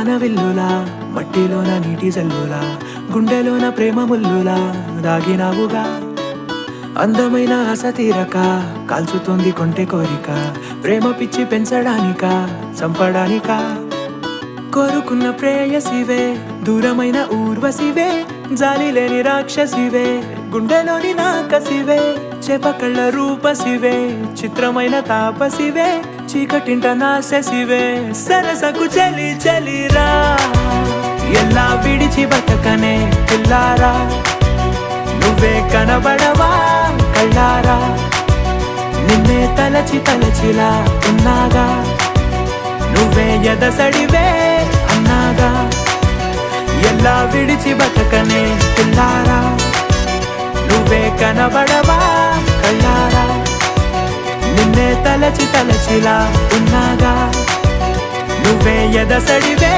అనవిల్లులా మట్టిలోన నీటి జల్లులా గుండెలోన ప్రేమ ముల్లులా దాగినావుగా అందమైన ఆశ తీరక కాల్చుతోంది కొంటె కోరిక ప్రేమ పిచ్చి పెంచడానిక చంపడానిక కోరుకున్న ప్రేయసివే దూరమైన ఊర్వశివే జాలి లేని రాక్షసివే గుండెలోని నాకసివే చేపకళ్ళ రూపసివే చిత్రమైన తాపసివే చీకటింట నాశసివే సరసకు చలి చలిరా ఎలా విడిచి బతకనే పిల్లారా నువ్వే కనబడవా కళ్ళారా నిన్నే తలచి తలచిలా ఉన్నాగా నువ్వే ఎదసడివే అన్నాగా ఎలా విడిచి బతకనే పిల్లారా నువ్వే కనబడవా కళ్ళారా నిన్నే తలచి తలచిలా ఉన్నాగా నువ్వే ఎదసడివే